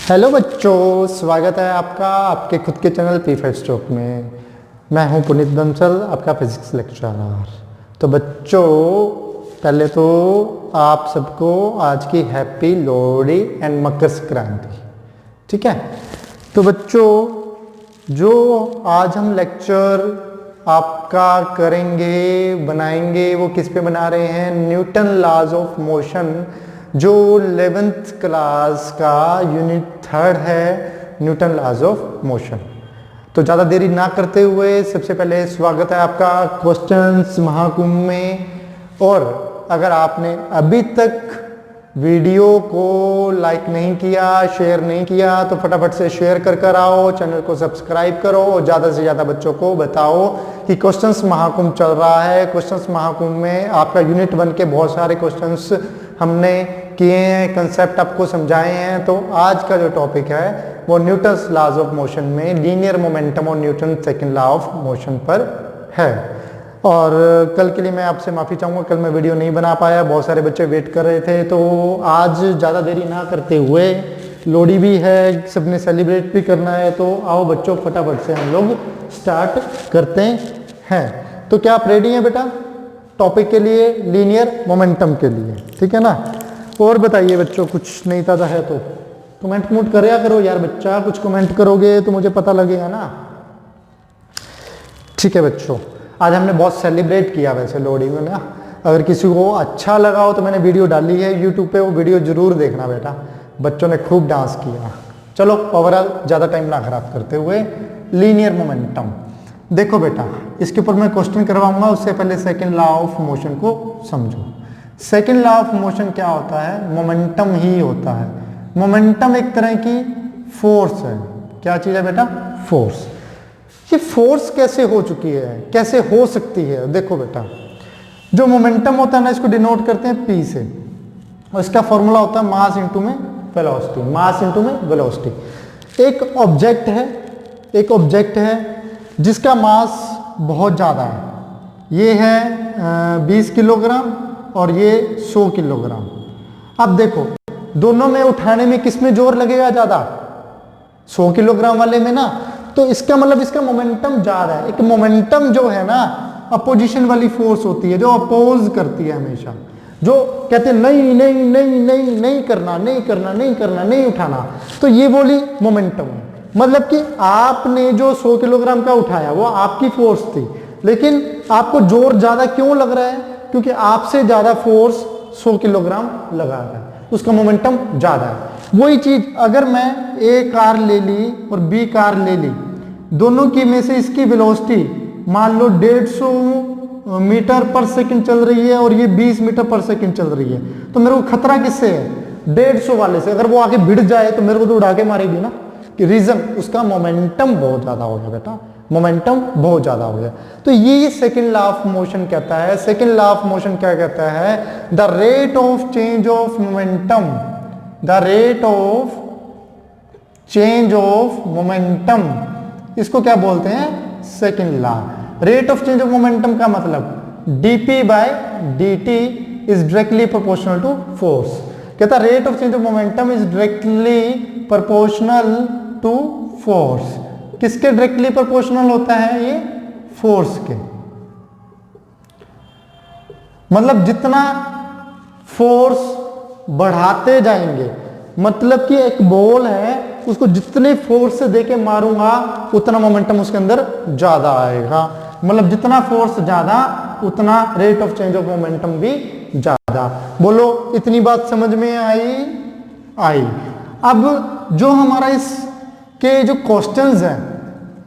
Hello बच्चों, स्वागत है आपका आपके खुद के चैनल P5 स्टॉक में। मैं हूं पुनीत बंसल, आपका फिजिक्स लेक्चरर। तो बच्चों, पहले तो आप सबको आज की हैप्पी लोहड़ी एंड मकर संक्रांति। ठीक है। तो बच्चों, जो आज हम लेक्चर आपका करेंगे बनाएंगे वो किस पे बना रहे हैं? न्यूटन लॉज ऑफ मोशन, जो 11th क्लास का यूनिट 3 है, न्यूटन लॉज ऑफ मोशन। तो ज़्यादा देरी ना करते हुए सबसे पहले स्वागत है आपका क्वेश्चंस महाकुंभ में। और अगर आपने अभी तक वीडियो को लाइक नहीं किया, शेयर नहीं किया, तो फटाफट से शेयर कर आओ, चैनल को सब्सक्राइब करो और ज़्यादा से ज़्यादा बच्चों को बताओ कि क्वेश्चंस महाकुंभ चल रहा है। क्वेश्चंस महाकुंभ में आपका यूनिट 1 के बहुत सारे क्वेश्चंस हमने किए हैं, कंसेप्ट आपको समझाए हैं। तो आज का जो टॉपिक है वो न्यूटन्स लॉज ऑफ मोशन में लीनियर मोमेंटम और Newton second law of motion पर है। और कल के लिए मैं आपसे माफ़ी चाहूँगा, कल मैं वीडियो नहीं बना पाया, बहुत सारे बच्चे वेट कर रहे थे। तो आज ज़्यादा देरी ना करते हुए, लोहड़ी भी है, सबने सेलिब्रेट भी करना है, तो आओ बच्चों फटाफट से हम लोग स्टार्ट करते हैं। तो क्या आप रेडी हैं बेटा टॉपिक के लिए, लीनियर मोमेंटम के लिए? ठीक है ना। और बताइए बच्चों, कुछ नहीं था है तो कमेंट करया करो यार बच्चा, कुछ कमेंट करोगे तो मुझे पता लगेगा ना। ठीक है बच्चों, आज हमने बहुत सेलिब्रेट किया वैसे लोहड़ी में ना। अगर किसी को अच्छा लगा हो तो मैंने वीडियो डाली है यूट्यूब पे, वो वीडियो जरूर देखना बेटा। बच्चों ने खूब डांस किया। चलो ओवरऑल ज़्यादा टाइम ना खराब करते हुए, लीनियर मोमेंटम देखो बेटा, इसके ऊपर मैं क्वेश्चन करवाऊंगा, उससे पहले सेकंड लॉ ऑफ मोशन को समझो। सेकंड लॉ ऑफ मोशन क्या होता है? मोमेंटम ही होता है। मोमेंटम एक तरह की फोर्स है। क्या चीज़ है बेटा? फोर्स। ये फोर्स कैसे हो चुकी है, कैसे हो सकती है? देखो बेटा, जो मोमेंटम होता है ना, इसको डिनोट करते हैं P से, और इसका फॉर्मूला होता है मास इंटू में वेलोसिटी। मास इंटू में वेलोसिटी। एक ऑब्जेक्ट है जिसका मास बहुत ज़्यादा है। ये है 20 किलोग्राम और ये 100 किलोग्राम। अब देखो, दोनों में उठाने में किस में जोर लगेगा ज़्यादा? 100 किलोग्राम वाले में ना। तो इसका मतलब इसका मोमेंटम ज़्यादा है। एक मोमेंटम जो है ना, अपोजिशन वाली फोर्स होती है, जो अपोज करती है हमेशा, जो कहते हैं नहीं नहीं नहीं नहीं नहीं करना, नहीं करना, नहीं करना, नहीं उठाना। तो ये बोली मोमेंटम है। मतलब कि आपने जो 100 किलोग्राम का उठाया वो आपकी फोर्स थी, लेकिन आपको जोर ज़्यादा क्यों लग रहा है? क्योंकि आपसे ज़्यादा फोर्स 100 किलोग्राम लगा रहा है, उसका मोमेंटम ज़्यादा है। वही चीज़ अगर मैं A कार ले ली और B कार ले ली, दोनों की में से इसकी वेलोसिटी मान लो 150 मीटर पर सेकंड चल रही है और ये 20 मीटर पर सेकंड चल रही है, तो मेरे को खतरा किससे है? 150 वाले से। अगर वो आगे भिड़ जाए तो मेरे को तो उड़ा के मारेगी ना। कि रीजन उसका मोमेंटम बहुत ज़्यादा हो गया बेटा, मोमेंटम बहुत ज़्यादा हो गया। तो ये सेकंड लॉ ऑफ मोशन कहता है। सेकंड लॉ ऑफ मोशन क्या कहता है? The rate of change of momentum, the rate of change of momentum, इसको क्या बोलते हैं? Second law. Rate of change of momentum का मतलब dp by dt is directly proportional to force. कहता rate of change of momentum is directly proportional to force. किसके directly proportional होता है? ये फोर्स के। मतलब जितना फोर्स बढ़ाते जाएंगे, मतलब कि एक बॉल है, उसको जितने फोर्स से देके मारूंगा उतना मोमेंटम उसके अंदर ज्यादा आएगा। मतलब जितना फोर्स ज्यादा उतना rate of change of momentum भी ज्यादा। बोलो इतनी बात समझ में आई? अब जो हमारा इसके जो क्वेश्चंस हैं,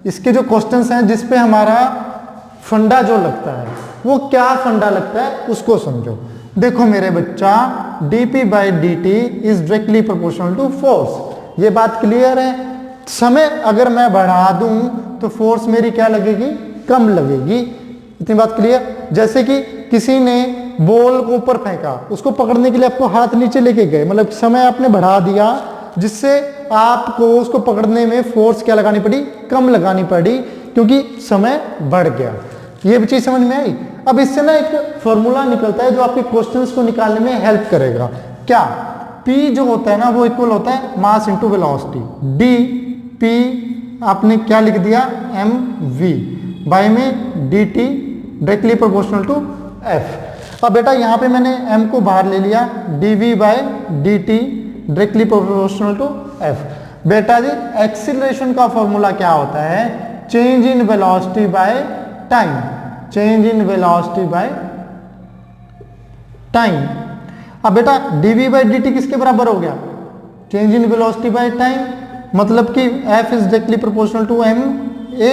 इसके जो क्वेश्चंस हैं जिस पे हमारा फंडा जो लगता है, वो क्या फंडा लगता है उसको समझो। देखो मेरे बच्चा, dp by dt is directly proportional to force. ये बात क्लियर है? समय अगर मैं बढ़ा दूं तो फोर्स मेरी क्या लगेगी? कम लगेगी। इतनी बात क्लियर? जैसे कि किसी ने बॉल को ऊपर फेंका, उसको पकड़ने के लिए आपको हाथ नीचे लेके गए, मतलब समय आपने बढ़ा दिया, जिससे आपको उसको पकड़ने में फोर्स क्या लगानी पड़ी? कम लगानी पड़ी, क्योंकि समय बढ़ गया। ये भी चीज समझ में आई? अब इससे ना एक फॉर्मूला निकलता है जो आपके क्वेश्चंस को निकालने में हेल्प करेगा। क्या? P जो होता है ना वो इक्वल होता है mass into velocity. D p आपने क्या लिख दिया एम वी बाई में d t directly proportional to f. अब बेटा यहाँ पे मैंने m को बाहर ले लिया, d v by d t directly proportional to f. बेटा जी एक्सीलरेशन का फॉर्मूला क्या होता है, change in velocity by time, change in velocity by time. अब बेटा dv बाई डी टी किसके बराबर हो गया, change in velocity by time, मतलब कि f is directly proportional to m a।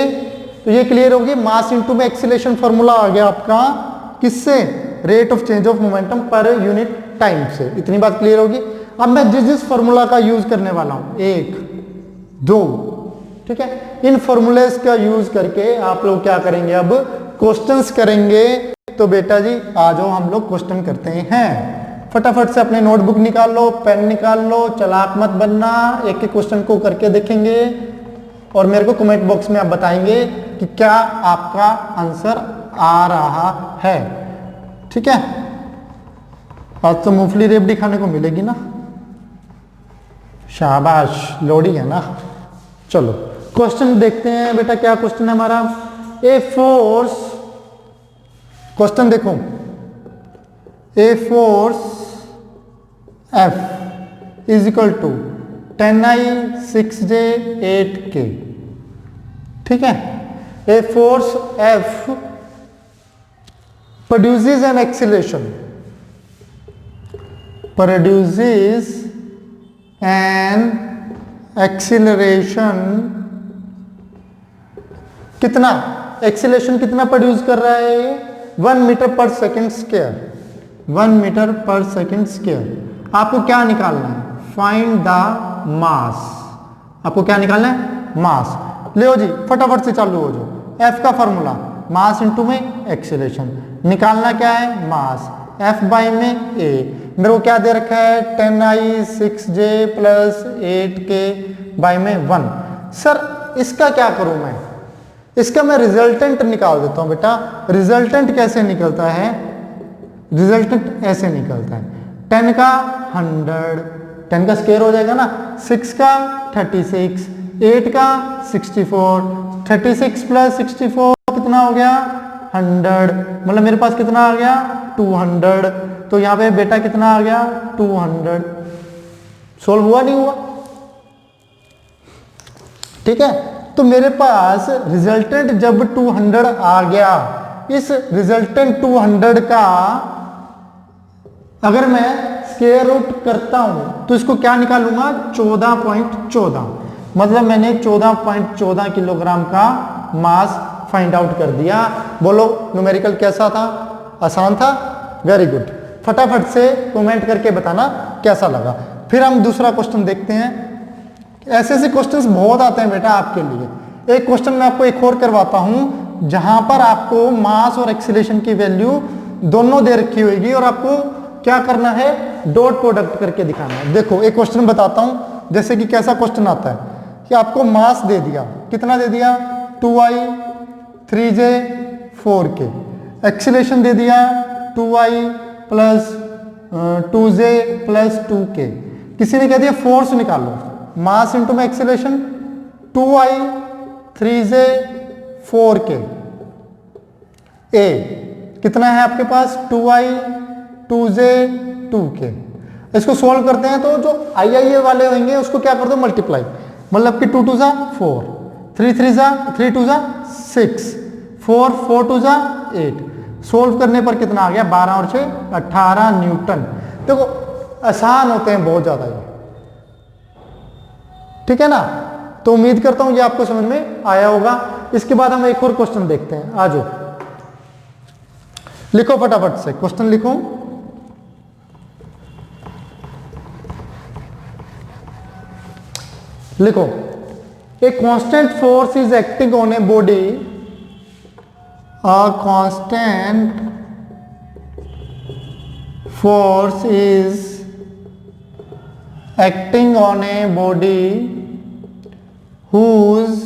तो ये क्लियर होगी, मास इनटू में एक्सीलरेशन फॉर्मूला आ गया आपका किससे, rate of change of momentum per unit time से। इतनी बात क्लियर होगी। अब मैं जिस फॉर्मूला का यूज करने वाला हूं, 1 2, ठीक है, इन फॉर्मूलेस का यूज करके आप लोग क्या करेंगे, अब क्वेश्चंस करेंगे। तो बेटा जी आ जाओ हम लोग क्वेश्चन करते हैं। फटाफट से अपने नोटबुक निकाल लो, पेन निकाल लो, चालाक मत बनना, एक एक क्वेश्चन को करके देखेंगे और मेरे को कमेंट बॉक्स में आप बताएंगे कि क्या आपका आंसर आ रहा है। ठीक है, आज तो मूंगफली रेवड़ी खाने को मिलेगी ना, शाबाश, लोड़ी है ना। चलो क्वेश्चन देखते हैं बेटा, क्या क्वेश्चन है हमारा। ए फोर्स, क्वेश्चन देखो, a force F is equal to 10I 6J 8K, ठीक है। A force F produces an acceleration, produces an acceleration, कितना एक्सीलरेशन कितना प्रोड्यूस कर रहा है, 1 मीटर पर सेकेंड स्क्वायर, 1 मीटर पर सेकेंड स्क्वायर। आपको क्या निकालना है, फाइंड द मास, आपको क्या निकालना है, मास। ले जी फटाफट से चालू हो जाओ। एफ का फॉर्मूला मास इंटू में एक्सीलरेशन, निकालना क्या है, मास, एफ बाई में ए। मेरे को क्या दे रखा है, 10I 6J plus 8K by में 1। सर इसका क्या करूं मैं, इसका मैं रिजल्टेंट निकाल देता हूं बेटा। रिजल्टेंट कैसे निकलता है, रिजल्टेंट ऐसे निकलता है, 10 का 100, 10 का स्क्वायर हो जाएगा ना, 6 का 36, 8 का 64, 36 प्लस 64 कितना हो गया, 100, मतलब मेरे पास कितना आ गया, 200। तो यहाँ पे बेटा कितना आ गया, 200। सोल्व हुआ नहीं हुआ, ठीक है। तो मेरे पास रिजल्टेंट जब 200 आ गया, इस रिजल्टेंट 200 का अगर मैं स्क्वायर रूट करता हूं तो इसको क्या निकालूंगा, 14.14, मतलब मैंने 14.14 किलोग्राम का मास फाइंड आउट कर दिया। बोलो न्यूमेरिकल कैसा था, आसान था, वेरी गुड। फटाफट से कमेंट करके बताना कैसा लगा। फिर हम दूसरा क्वेश्चन देखते हैं। ऐसे ऐसे क्वेश्चंस बहुत आते हैं बेटा आपके लिए। एक क्वेश्चन मैं आपको एक और करवाता हूं जहां पर आपको मास और एक्सीलरेशन की वैल्यू दोनों दे रखी होगी और आपको क्या करना है, डॉट प्रोडक्ट करके दिखाना है। देखो एक क्वेश्चन बताता हूं, जैसे कि कैसा क्वेश्चन आता है कि आपको मास दे दिया, कितना दे दिया, 2I 3J 4K, एक्सीलरेशन दे दिया 2I plus 2J plus 2K। किसी ने कह दिया फोर्स निकालो, मास इंटू में एक्सीलरेशन, 2I 3J 4K, ए कितना है आपके पास, 2I 2J 2K। इसको सोल्व करते हैं तो जो आई वाले होंगे उसको क्या कर दो, मल्टीप्लाई, मतलब कि 2 2 जा 4, 3 3 जा 3 2 जा 6, 4 4 2 जा 8। सोल्व करने पर कितना आ गया, 12 और 6 18 न्यूटन। देखो आसान होते हैं बहुत ज्यादा ये, ठीक है ना। तो उम्मीद करता हूं ये आपको समझ में आया होगा। इसके बाद हम एक और क्वेश्चन देखते हैं, आ जाओ लिखो फटाफट से, क्वेश्चन लिखो। लिखो, a constant force is acting on a body, a constant force is acting on a body whose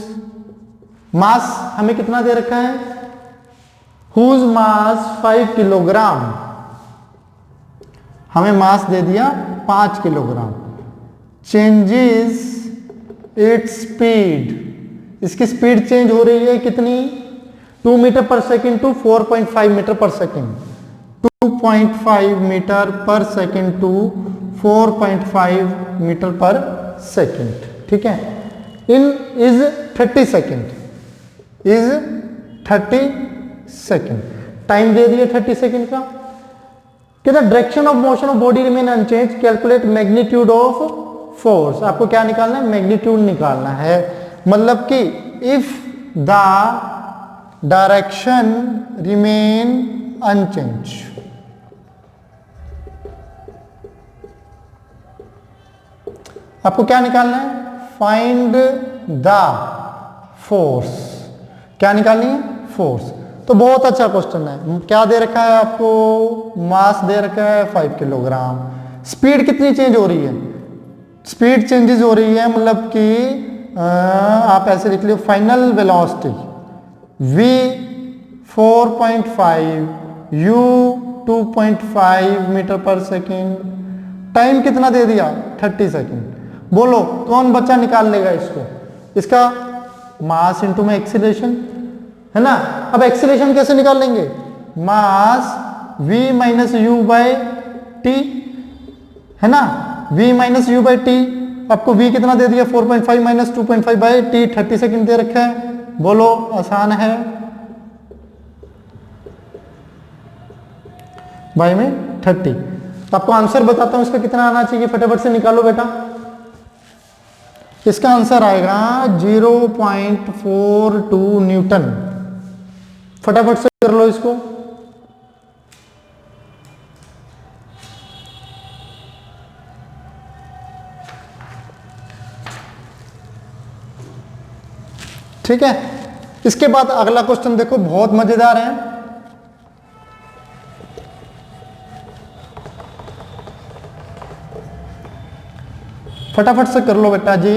mass, हमें कितना दे रखा है, whose mass 5 किलोग्राम, हमें मास दे दिया 5 किलोग्राम। चेंजेस इट्स स्पीड, इसकी स्पीड चेंज हो रही है कितनी, 2 मीटर पर सेकेंड टू 4.5 मीटर पर सेकेंड, 2.5 मीटर पर सेकेंड टू 4.5 मीटर पर सेकेंड। ठीक है, in is 30 second, is 30 second. Time दे दिया 30 सेकेंड का। कहता direction of motion of body remain unchanged, calculate magnitude of force. आपको क्या निकालना है, मैग्नीट्यूड निकालना है। मतलब कि if the direction remain unchange, आपको क्या निकालना है, फाइंड द फोर्स। क्या निकालनी है, फोर्स। तो बहुत अच्छा क्वेश्चन है। क्या दे रखा है आपको, मास दे रखा है 5 किलोग्राम। स्पीड कितनी चेंज हो रही है, स्पीड चेंजेस हो रही है, मतलब कि आप ऐसे लिख लो, final velocity v 4.5, u 2.5 metre पर सेकेंड। टाइम कितना दे दिया, 30 सेकेंड। बोलो कौन बच्चा निकाल लेगा इसको, इसका मास इंटू में एक्सीलरेशन है ना। अब एक्सीलरेशन कैसे निकाल लेंगे, मास v minus you by T है ना, v minus you by T. आपको v कितना दे दिया, 4.5 माइनस 2.5 बाई टी, 30 सेकेंड दे रखा है। बोलो आसान है बाई में 30। तो आपको आंसर बताता हूं इसका कितना आना चाहिए, फटाफट से निकालो बेटा। इसका आंसर आएगा 0.42 न्यूटन। फटाफट से कर लो इसको। ठीक है, इसके बाद अगला क्वेश्चन देखो, बहुत मजेदार है। फटाफट से कर लो बेटा जी।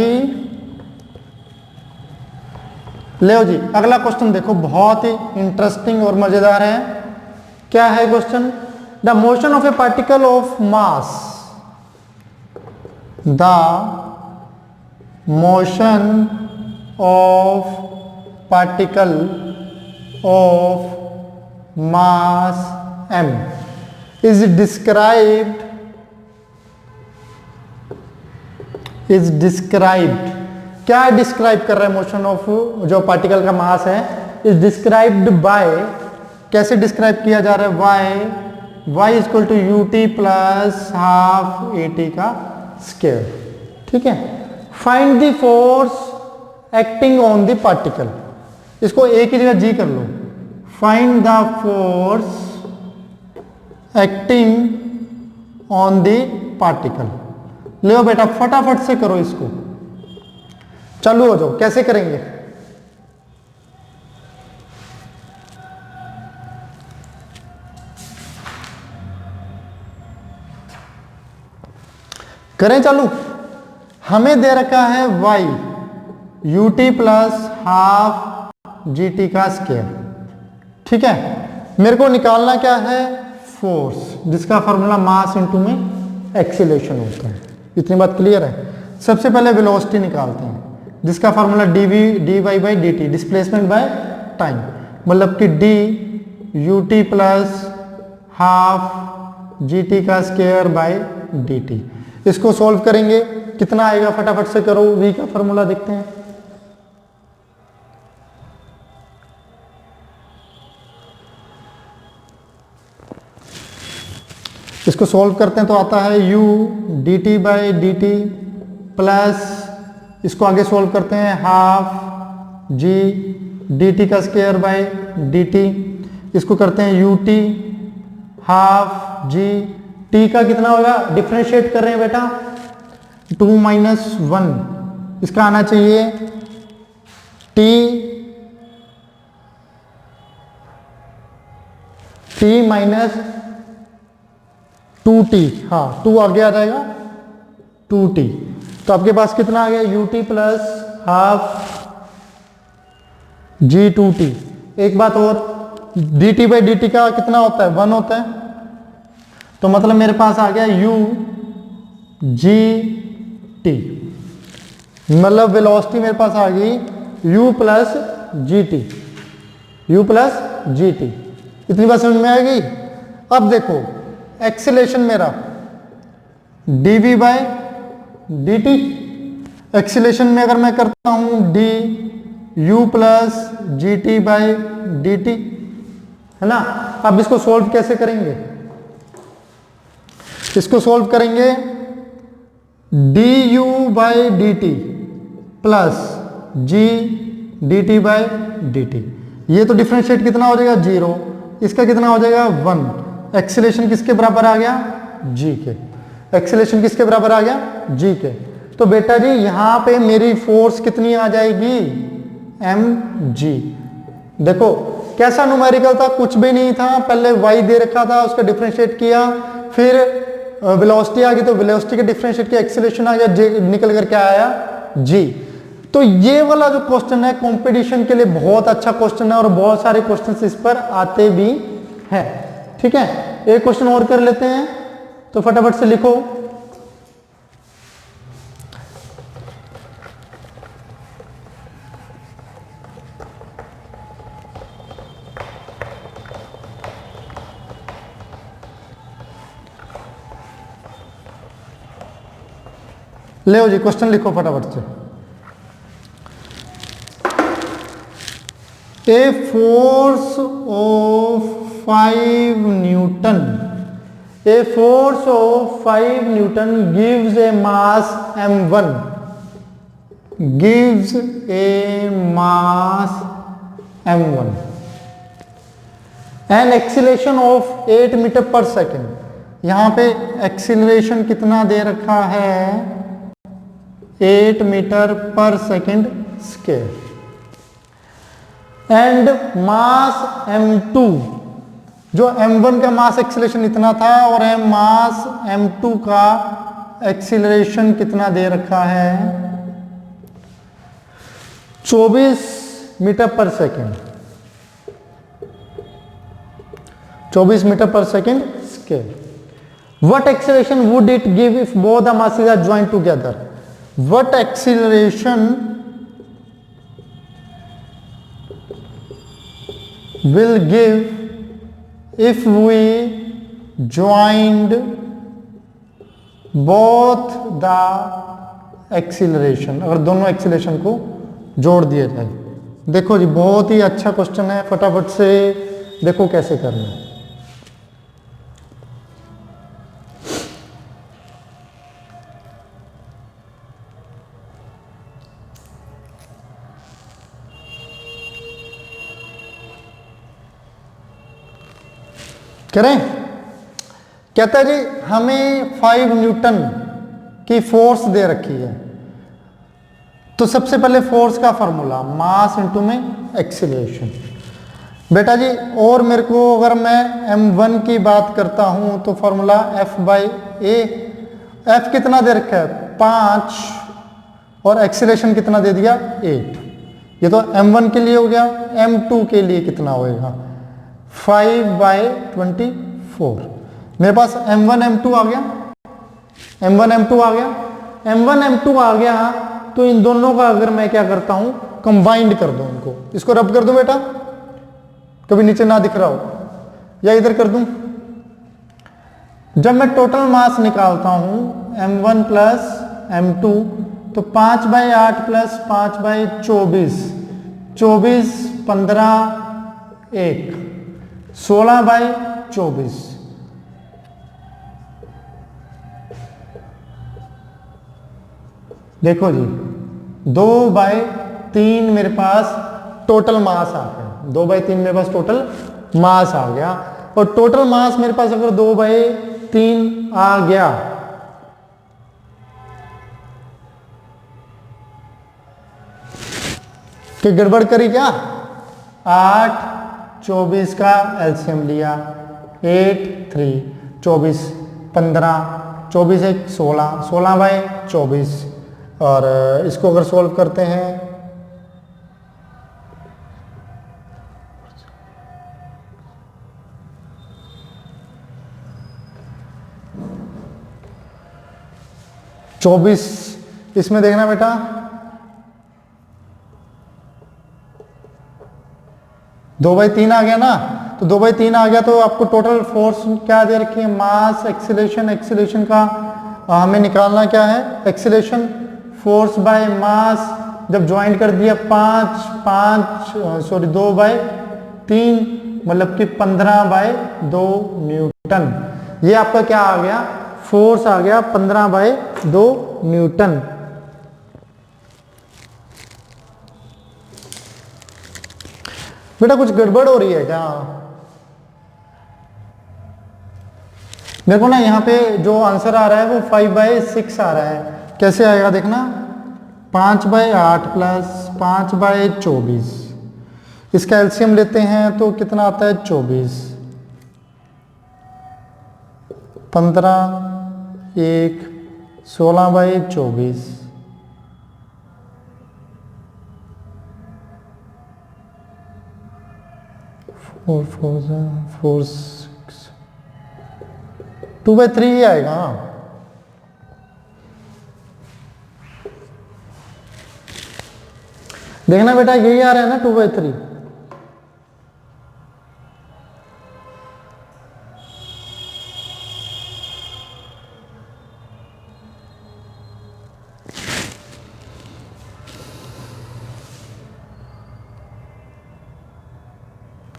ले जी, अगला क्वेश्चन देखो, बहुत ही इंटरेस्टिंग और मजेदार है। क्या है question, the motion of A particle of mass, the motion of particle of mass m is described, is described. क्या डिस्क्राइब कर रहा है, मोशन ऑफ जो पार्टिकल का मास है, इज डिस्क्राइब्ड बाय, कैसे डिस्क्राइब किया जा रहा है, y is equal to U T plus half A T का स्क्वायर। ठीक है, find the force acting on the particle. इसको ए की जगह जी कर लो, find the force acting on the particle. लो बेटा फटाफट से करो इसको, चालू हो जाओ। कैसे करेंगे, करें चालू। हमें दे रखा है y U T plus half g t का स्क्वायर। ठीक है, मेरे को निकालना क्या है, फोर्स, जिसका फॉर्मूला मास इंटू में एक्सीलरेशन होता है। इतनी बात क्लियर है। सबसे पहले वेलोसिटी निकालते हैं, जिसका formula d y by d t, displacement by time, मतलब कि d u T plus half g t का स्क्वायर बाय डी टी। इसको सॉल्व करेंगे, कितना आएगा, फटाफट से करो। v का फॉर्मूला देखते हैं, इसको सॉल्व करते हैं तो आता है u D T by d T plus, इसको आगे सॉल्व करते हैं, हाफ जी डी टी का स्क्वायर बाई डी टी। इसको करते हैं u T half g t का कितना होगा, डिफ्रेंशिएट कर रहे हैं बेटा, 2 माइनस 1, इसका आना चाहिए टी माइनस 2t, हाँ 2 आगे आ जाएगा 2t। तो आपके पास कितना आ गया, u t plus half g2t। एक बात और, dt बाई dt का कितना होता है, 1 होता है। तो मतलब मेरे पास आ गया u जी टी, मतलब वेलोसिटी मेरे पास आ गई u plus g T, you plus g T. इतनी बात समझ में आएगी। अब देखो एक्सीलरेशन मेरा dv by d t, acceleration में अगर मैं करता हूं d u plus g t by d t, है ना। अब इसको सोल्व कैसे करेंगे, इसको सोल्व करेंगे D you by d T plus G D T by d T. ये तो डिफरेंशिएट कितना हो जाएगा 0, इसका कितना हो जाएगा 1। एक्सीलरेशन किसके बराबर आ गया g के, एक्सीलरेशन किसके बराबर आ गया g के। तो बेटा जी यहां पे मेरी फोर्स कितनी आ जाएगी mg। देखो कैसा न्यूमेरिकल था, कुछ भी नहीं था, पहले y दे रखा था उसका डिफरेंशिएट किया, फिर वेलोसिटी आ गई तो वेलोसिटी के डिफरेंशिएट किया, एक्सीलरेशन आ गया, j निकल कर क्या आया g। तो ये वाला जो क्वेश्चन है कंपटीशन के लिए बहुत अच्छा क्वेश्चन है और बहुत सारे क्वेश्चंस इस पर आते भी हैं। ठीक है, एक क्वेश्चन और कर लेते हैं, तो फटाफट से लिखो। ले जी क्वेश्चन लिखो फटाफट से। A force of 5 Newton, a force of 5 Newton gives a mass m1, gives a mass m1 and acceleration of 8 metre पर सेकेंड। यहां पे एक्सीलरेशन कितना दे रखा है 8 मीटर पर second square and mass m2, जो m1 का मास एक्सीलरेशन इतना था और मास m2 का एक्सीलरेशन कितना दे रखा है 24 मीटर पर सेकेंड, 24 मीटर पर second square. What acceleration would it give if both the masses are joined together? What acceleration will give if we joined both the acceleration, अगर दोनों एक्सीलरेशन को जोड़ दिया जाए। देखो जी बहुत ही अच्छा क्वेश्चन है, फटाफट से देखो कैसे करना है। करें, कहता है जी हमें 5 न्यूटन की फोर्स दे रखी है, तो सबसे पहले फोर्स का फॉर्मूला मास इनटू में एक्सीलरेशन। बेटा जी और मेरे को अगर मैं m1 की बात करता हूं तो formula F by A. F कितना दे रखा है 5 और एक्सीलरेशन कितना दे दिया 8। ये तो m1 के लिए हो गया, m2 के लिए कितना होएगा 5/24। मेरे पास m1 m2 आ गया, m1 m2 आ गया, m1 m2 आ गया, तो इन दोनों का अगर मैं क्या करता हूं कंबाइंड कर दूं, इनको इसको रब कर दूं बेटा, कभी नीचे ना दिख रहा हो, या इधर कर दूं। जब मैं टोटल मास निकालता हूं m1 प्लस m2 तो 5/8 प्लस 5/24, 24 15 1 16/24। देखो जी 2/3 मेरे पास टोटल मास आ गया, 2/3 मेरे पास टोटल मास आ गया, और टोटल मास मेरे पास अगर 2/3 आ गया कि गड़बड़ करी क्या 8 24 का एलसीएम लिया 8 3 24 15 24 1 16 16/24, और इसको अगर सोल्व करते हैं 24, इसमें देखना बेटा 2/3 आ गया ना, तो 2/3 आ गया तो आपको टोटल फोर्स क्या दे रखी है, मास, एक्सीलरेशन। एक्सीलरेशन का हमें निकालना क्या है, एक्सीलरेशन फोर्स बाय मास, जब ज्वाइन कर दिया 2/3 मतलब कि 15/2 न्यूटन। ये आपका क्या आ गया, फोर्स आ गया 15/2 न्यूटन। बेटा कुछ गड़बड़ हो रही है क्या? मेरे को ना यहाँ पे जो आंसर आ रहा है वो 5/6 आ रहा है। कैसे आएगा देखना, 5/8 प्लस 5/24, इसका एलसीएम लेते हैं तो कितना आता है 24, 15 1 16/24, 4 6 2/3 ही आएगा। देखना बेटा यही आ रहा है ना 2/3।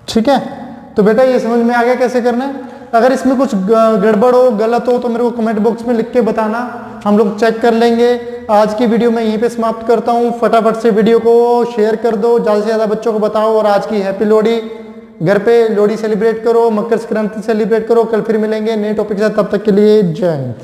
ठीक है, तो बेटा ये समझ में आ गया कैसे करना है। अगर इसमें कुछ गड़बड़ हो, गलत हो तो मेरे को कमेंट बॉक्स में लिख के बताना, हम लोग चेक कर लेंगे। आज की वीडियो मैं यहीं पे समाप्त करता हूँ। फटाफट से वीडियो को शेयर कर दो, ज़्यादा से ज़्यादा बच्चों को बताओ, और आज की हैप्पी लोहड़ी, घर पे लोहड़ी सेलिब्रेट करो, मकर संक्रांति सेलिब्रेट करो। कल फिर मिलेंगे नए टॉपिक के साथ, तब तक के लिए जय हिंद।